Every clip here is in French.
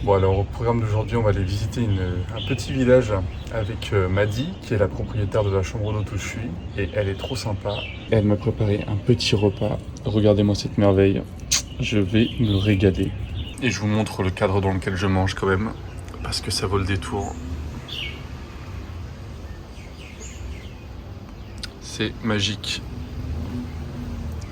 Bon alors au programme d'aujourd'hui on va aller visiter un petit village avec Maddy qui est la propriétaire de la chambre d'hôte où je suis et elle est trop sympa. Elle m'a préparé un petit repas, regardez-moi cette merveille, je vais me régaler. Et je vous montre le cadre dans lequel je mange quand même parce que ça vaut le détour. C'est magique.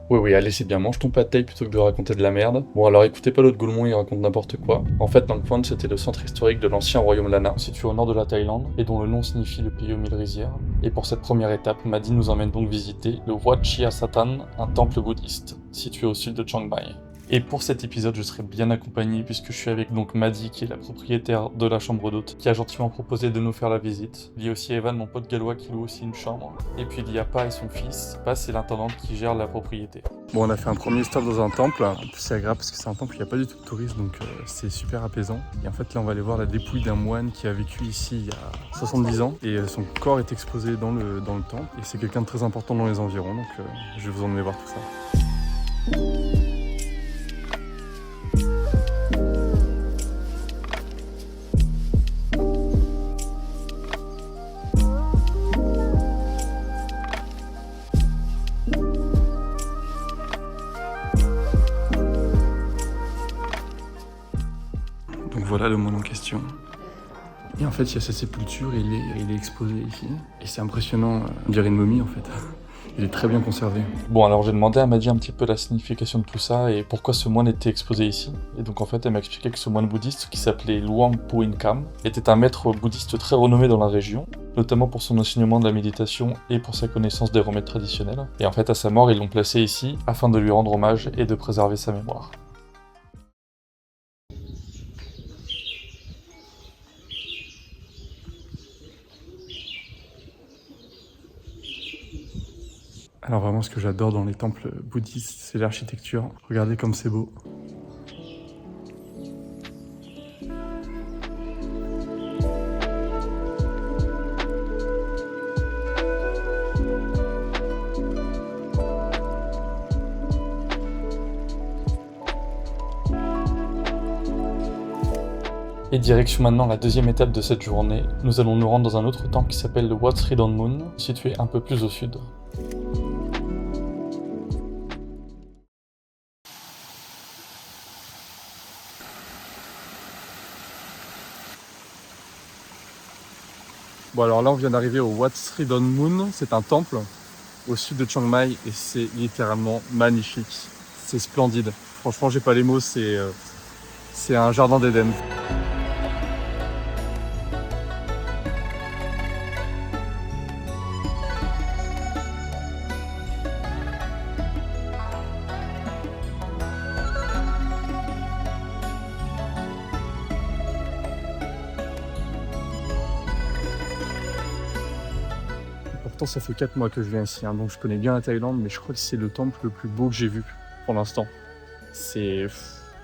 Oui, allez, c'est bien, mange ton pâté thaï plutôt que de raconter de la merde. Bon, alors écoutez pas l'autre Goulmon, il raconte n'importe quoi. En fait, Nangpon, c'était le centre historique de l'ancien royaume Lana, situé au nord de la Thaïlande, et dont le nom signifie le pays aux mille rizières. Et pour cette première étape, Maddy nous emmène donc visiter le Wat Chia Satan, un temple bouddhiste, situé au sud de Chiang Mai. Et pour cet épisode, je serai bien accompagné puisque je suis avec donc Maddy, qui est la propriétaire de la chambre d'hôte, qui a gentiment proposé de nous faire la visite. Il y a aussi Evan, mon pote gallois, qui loue aussi une chambre. Et puis il y a Pa et son fils. Pa, c'est l'intendante qui gère la propriété. Bon, on a fait un premier stop dans un temple. En plus, c'est agréable parce que c'est un temple où il n'y a pas du tout de touristes, donc c'est super apaisant. Et en fait, là, on va aller voir la dépouille d'un moine qui a vécu ici il y a 70 ans. Et son corps est exposé dans le temple. Et c'est quelqu'un de très important dans les environs, donc je vais vous emmener voir tout ça. Donc voilà le moine en question. Et en fait, il y a sa sépulture et il est exposé ici. Et c'est impressionnant, on dirait une momie en fait. Il est très bien conservé. Bon, alors j'ai demandé à Maddy un petit peu la signification de tout ça et pourquoi ce moine était exposé ici. Et donc en fait, elle m'a expliqué que ce moine bouddhiste, qui s'appelait Luang Pu Inkam, était un maître bouddhiste très renommé dans la région, notamment pour son enseignement de la méditation et pour sa connaissance des remèdes traditionnels. Et en fait, à sa mort, ils l'ont placé ici afin de lui rendre hommage et de préserver sa mémoire. Alors vraiment, ce que j'adore dans les temples bouddhistes, c'est l'architecture. Regardez comme c'est beau. Et direction maintenant la deuxième étape de cette journée, nous allons nous rendre dans un autre temple qui s'appelle le Wat Sri Don Moon, situé un peu plus au sud. Bon alors là on vient d'arriver au Wat Sri Don Moon, c'est un temple au sud de Chiang Mai et c'est littéralement magnifique. C'est splendide. Franchement j'ai pas les mots, c'est un jardin d'Éden. Pourtant ça fait 4 mois que je viens ici, hein, donc je connais bien la Thaïlande, mais je crois que c'est le temple le plus beau que j'ai vu pour l'instant. J'ai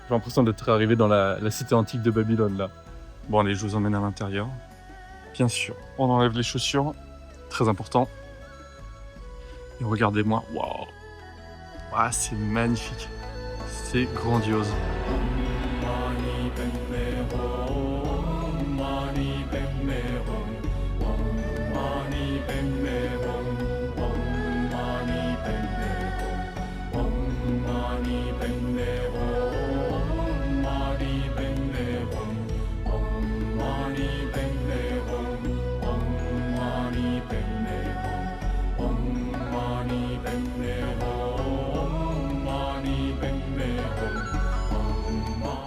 l'impression d'être arrivé dans la cité antique de Babylone là. Bon allez, je vous emmène à l'intérieur. Bien sûr, on enlève les chaussures, très important. Et regardez-moi, waouh, ah, c'est magnifique, c'est grandiose.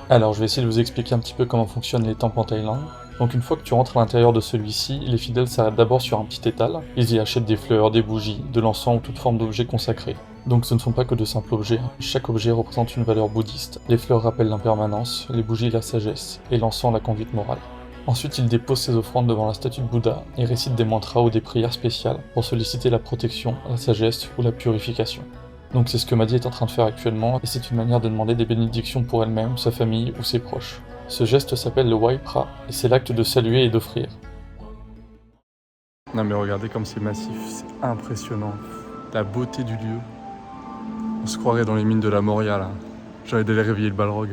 Alors je vais essayer de vous expliquer un petit peu comment fonctionnent les temples en Thaïlande. Donc une fois que tu rentres à l'intérieur de celui-ci, les fidèles s'arrêtent d'abord sur un petit étal. Ils y achètent des fleurs, des bougies, de l'encens ou toute forme d'objet consacré. Donc ce ne sont pas que de simples objets, chaque objet représente une valeur bouddhiste. Les fleurs rappellent l'impermanence, les bougies la sagesse, et l'encens la conduite morale. Ensuite, ils déposent ses offrandes devant la statue de Bouddha et récitent des mantras ou des prières spéciales pour solliciter la protection, la sagesse ou la purification. Donc c'est ce que Maddy est en train de faire actuellement, et c'est une manière de demander des bénédictions pour elle-même, sa famille ou ses proches. Ce geste s'appelle le Wai Pra, et c'est l'acte de saluer et d'offrir. Non mais regardez comme c'est massif, c'est impressionnant. La beauté du lieu. On se croirait dans les mines de la Moria là. J'ai envie d'aller réveiller le Balrog.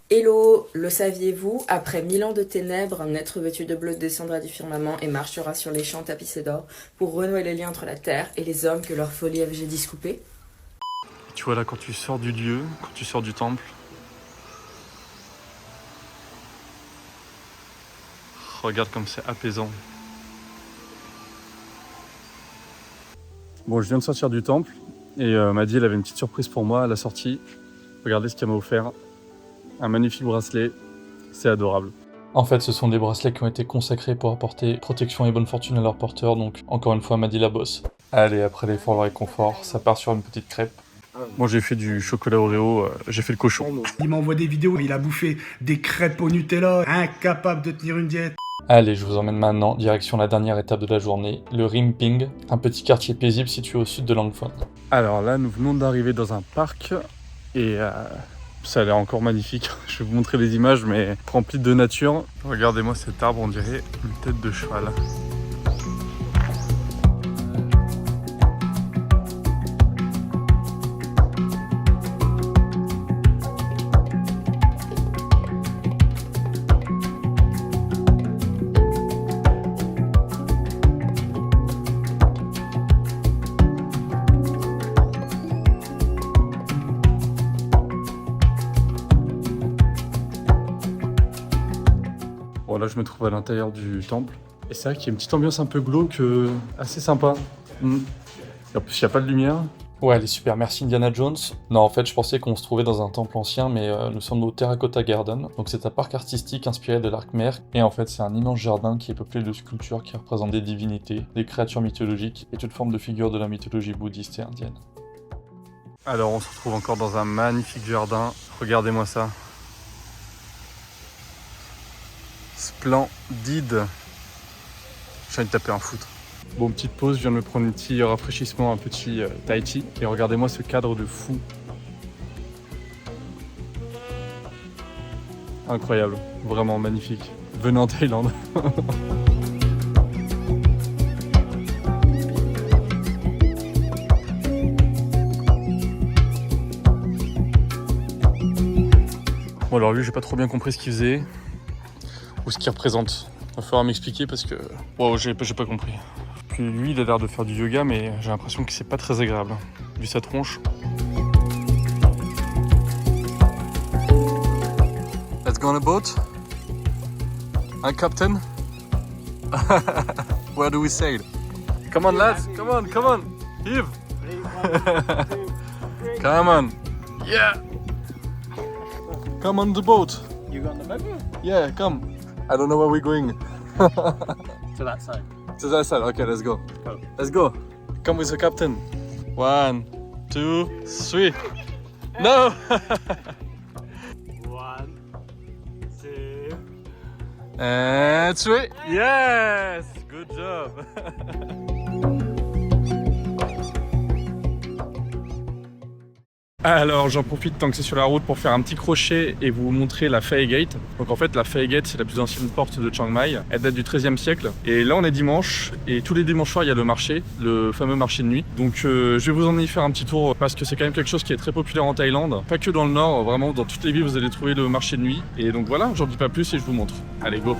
Hello, le saviez-vous? Après 1000 ans de ténèbres, un être vêtu de bleu descendra du firmament et marchera sur les champs tapissés d'or pour renouer les liens entre la terre et les hommes que leur folie avait jadis coupés. Tu vois là, quand tu sors du lieu, quand tu sors du temple, regarde comme c'est apaisant. Bon, je viens de sortir du temple et Maddy, elle avait une petite surprise pour moi à la sortie. Regardez ce qu'elle m'a offert. Un magnifique bracelet, c'est adorable. En fait, ce sont des bracelets qui ont été consacrés pour apporter protection et bonne fortune à leurs porteurs, donc encore une fois, Maddy la bosse. Allez, après l'effort, le réconfort, ça part sur une petite crêpe. Moi, j'ai fait du chocolat Oreo, j'ai fait le cochon. Il m'envoie des vidéos, il a bouffé des crêpes au Nutella, incapable de tenir une diète. Allez, je vous emmène maintenant direction la dernière étape de la journée, le Rimping, un petit quartier paisible situé au sud de Langfang. Alors là, nous venons d'arriver dans un parc et ça a l'air encore magnifique. Je vais vous montrer les images, mais rempli de nature. Regardez-moi cet arbre, on dirait une tête de cheval. Bon, là, je me trouve à l'intérieur du temple. Et c'est vrai qu'il y a une petite ambiance un peu glauque, assez sympa. En plus, il n'y a pas de lumière. Ouais, elle est super. Merci Indiana Jones. Non, en fait, je pensais qu'on se trouvait dans un temple ancien, mais nous sommes au Terracotta Garden. Donc, c'est un parc artistique inspiré de l'Arc-Mer. Et en fait, c'est un immense jardin qui est peuplé de sculptures qui représentent des divinités, des créatures mythologiques et toute forme de figures de la mythologie bouddhiste et indienne. Alors, on se retrouve encore dans un magnifique jardin. Regardez-moi ça. Splendide. J'ai envie de taper un foot. Bon, petite pause, je viens de me prendre un petit rafraîchissement, un petit tai chi. Et regardez-moi ce cadre de fou. Incroyable, vraiment magnifique. Venez en Thaïlande. Bon, alors lui, j'ai pas trop bien compris ce qu'il faisait. Ou ce qu'il représente. Il va falloir m'expliquer parce que... Wow, j'ai pas compris. Puis lui, il a l'air de faire du yoga, mais j'ai l'impression que c'est pas très agréable. Vu sa tronche. Let's go on a boat? Hi, Captain? Where do we sail? Come on, lads! Come on, come on! Heave! Come on! Yeah! Come on the boat! You got on the boat? Yeah, come! I don't know where we're going. To that side. To that side, okay, let's go. Go. Let's go. Come with the captain. 1, 2, 3. No! 1, 2. And 3. Yes! Good job. Alors j'en profite tant que c'est sur la route pour faire un petit crochet et vous montrer la Phai Gate. Donc en fait la Phai Gate c'est la plus ancienne porte de Chiang Mai, elle date du XIIIe siècle. Et là on est dimanche et tous les dimanches soirs il y a le marché, le fameux marché de nuit. Donc je vais vous en y faire un petit tour parce que c'est quand même quelque chose qui est très populaire en Thaïlande. Pas que dans le nord, vraiment dans toutes les villes vous allez trouver le marché de nuit. Et donc voilà, j'en dis pas plus et je vous montre. Allez go!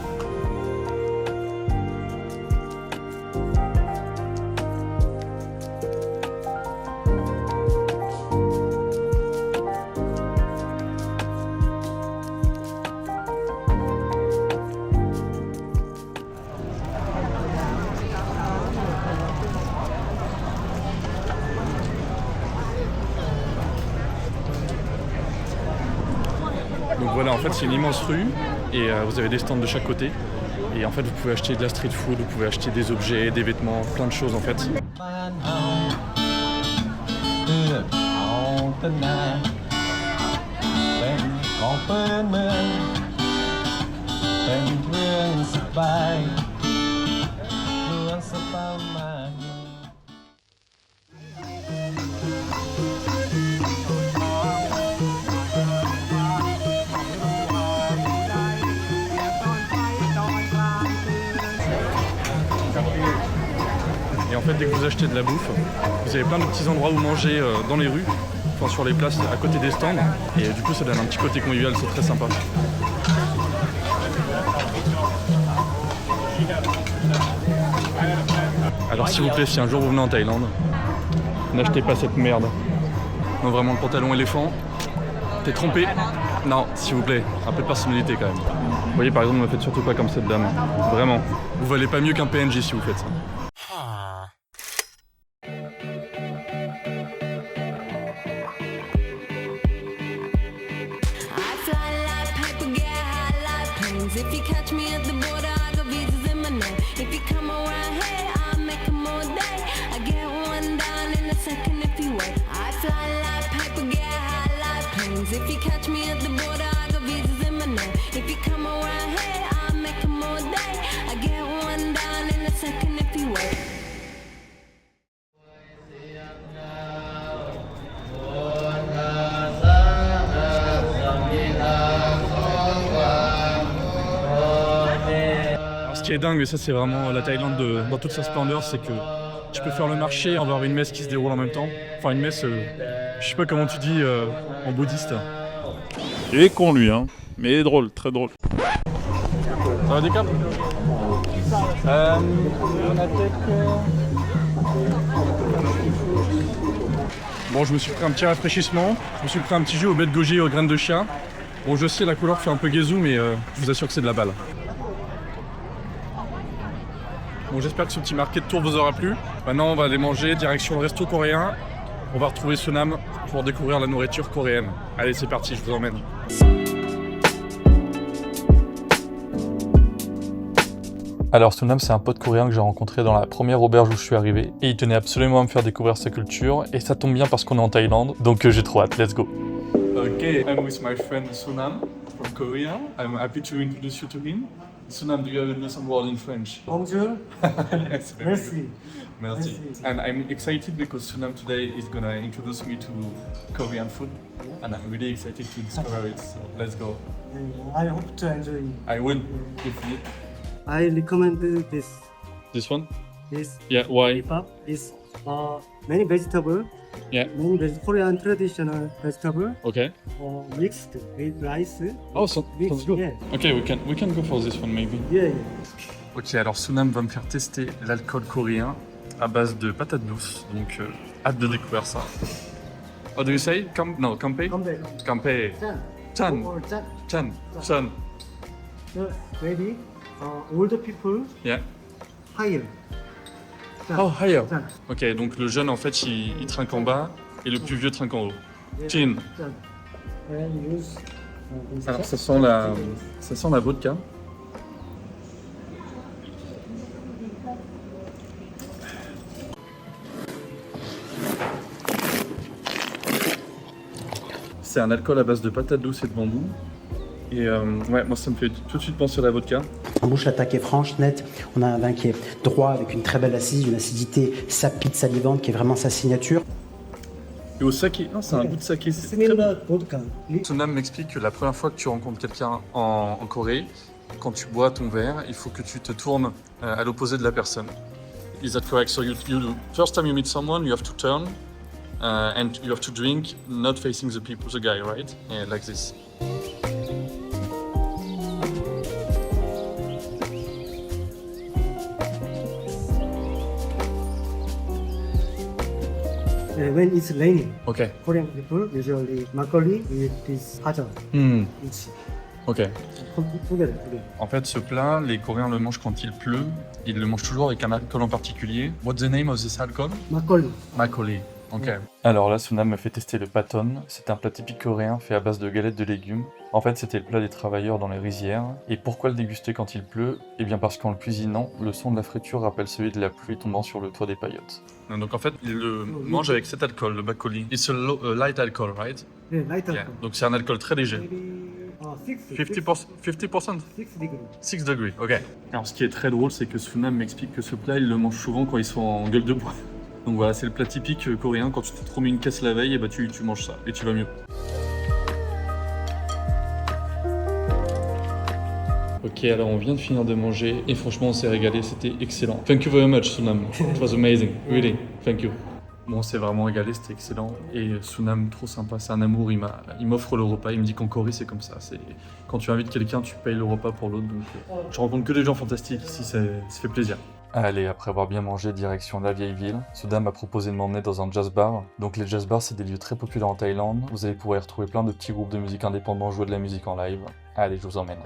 Donc voilà, en fait c'est une immense rue et vous avez des stands de chaque côté. Et en fait vous pouvez acheter de la street food, vous pouvez acheter des objets, des vêtements, plein de choses en fait. Et en fait dès que vous achetez de la bouffe, vous avez plein de petits endroits où manger dans les rues. enfin sur les places à côté des stands. Et du coup, ça donne un petit côté convivial, c'est très sympa. Alors s'il vous plaît, si un jour vous venez en Thaïlande, n'achetez pas cette merde. Non, vraiment, le pantalon éléphant. T'es trompé? Non, s'il vous plaît, un peu de personnalité quand même. Vous voyez, par exemple, ne faites surtout pas comme cette dame. Vraiment. Vous valez pas mieux qu'un PNJ si vous faites ça. If you catch me at the border, I got visas in my name. If you come around here, I'll make them all day. I get one down in a second if you wait. I fly like paper, get high like planes. If you catch me at the border, I got visas in my name. If you come around here, I'll make them all day. I get one down in a second if you wait. Ce qui est dingue, mais ça c'est vraiment la Thaïlande dans toute sa splendeur, c'est que tu peux faire le marché et avoir une messe qui se déroule en même temps. Enfin une messe, je sais pas comment tu dis en bouddhiste. Il est con lui, hein, mais il est drôle, très drôle. Ça va des câbles Bon, je me suis pris un petit rafraîchissement, je me suis pris un petit jus au bête goji aux graines de chia. Bon, je sais, la couleur fait un peu guézou, mais je vous assure que c'est de la balle. Bon, j'espère que ce petit marqué de tour vous aura plu. Maintenant, on va aller manger direction le resto coréen. On va retrouver Sunam pour découvrir la nourriture coréenne. Allez, c'est parti, je vous emmène. Alors Sunam, c'est un pote coréen que j'ai rencontré dans la première auberge où je suis arrivé. Et il tenait absolument à me faire découvrir sa culture. Et ça tombe bien parce qu'on est en Thaïlande. Donc j'ai trop hâte, let's go. Okay, I'm with my friend Sunam from Korea. I'm happy to introduce you to him. Sunam, do you have some word in French? Bonjour. Yes, very Merci. good. Merci. And I'm excited because Sunam today is gonna introduce me to Korean food. And I'm really excited to discover it, so let's go. I hope to enjoy. I will, if you... I recommend this. This one? This Yeah, why? bibimbap is many vegetable. Yeah. Many Korean traditional vegetable Okay. mixed with rice. Oh, sounds good. Yeah. Okay, we can go for this one maybe. Yeah. Ok, alors Sunam va me faire tester l'alcool coréen à base de patates douces, donc hâte de découvrir ça. How do you say? Kampe? Come back. Kampe. Chan. Chan. Or chan. Chan. Chan. Maybe older people Yeah. higher. Chan. Oh, higher. Chan. Ok, donc le jeune en fait il trinque en bas et le plus vieux trinque en haut. Yeah. Chin. Chan. And use this Alors chan. ça sent la vodka. C'est un alcool à base de patates douces et de bambou. Et ouais, moi ça me fait tout de suite penser à la vodka. En bouche, l'attaque est franche, nette. On a un vin qui est droit, avec une très belle assise, une acidité sapide, salivante, qui est vraiment sa signature. Et au saké, non, c'est un goût de saké, c'est très bon. Similar vodka. Sunam m'explique que la première fois que tu rencontres quelqu'un en Corée, quand tu bois ton verre, il faut que tu te tournes à l'opposé de la personne. Is that correct? So you first time you meet someone, you have to turn and you have to drink, not facing the people, the guy, right? Yeah, like this. When it's raining, Ok. Korean people usually makgeolli with this hajang. It's Ok. together. En fait, ce plat, les Coréens le mangent quand il pleut. Ils le mangent toujours avec un alcool en particulier. What's the name of this alcohol? Makgeolli. Makgeolli. Ok. Alors là, Sunam m'a fait tester le paton. C'est un plat typique coréen fait à base de galettes de légumes. En fait, c'était le plat des travailleurs dans les rizières. Et pourquoi le déguster quand il pleut? Eh bien parce qu'en le cuisinant, le son de la friture rappelle celui de la pluie tombant sur le toit des paillotes. Donc en fait, il le mange avec cet alcool, le makgeolli. It's a light alcohol, right? Yeah, light Yeah. alcohol. Donc c'est un alcool très léger. Maybe 50%? 50%? 6 degree. 6 degrés, ok. Alors ce qui est très drôle, c'est que Sunam m'explique que ce plat, il le mange souvent quand ils sont en gueule de bois. Donc voilà, c'est le plat typique coréen. Quand tu t'es trop mis une caisse la veille, et bah tu manges ça et tu vas mieux. Ok, alors on vient de finir de manger et franchement on s'est régalé, c'était excellent. Thank you very much Sunam, it was amazing, really, thank you. Bon, on s'est vraiment régalé, c'était excellent. Et Sunam, trop sympa, c'est un amour, il m'offre le repas, il me dit qu'en Corée c'est comme ça. Quand tu invites quelqu'un, tu payes le repas pour l'autre. Donc je rencontre que des gens fantastiques ici, ça fait plaisir. Allez, après avoir bien mangé, direction la vieille ville. Sunam m'a proposé de m'emmener dans un jazz bar. Donc les jazz bars, c'est des lieux très populaires en Thaïlande. Vous allez pouvoir y retrouver plein de petits groupes de musique indépendants jouer de la musique en live. Allez, je vous emmène.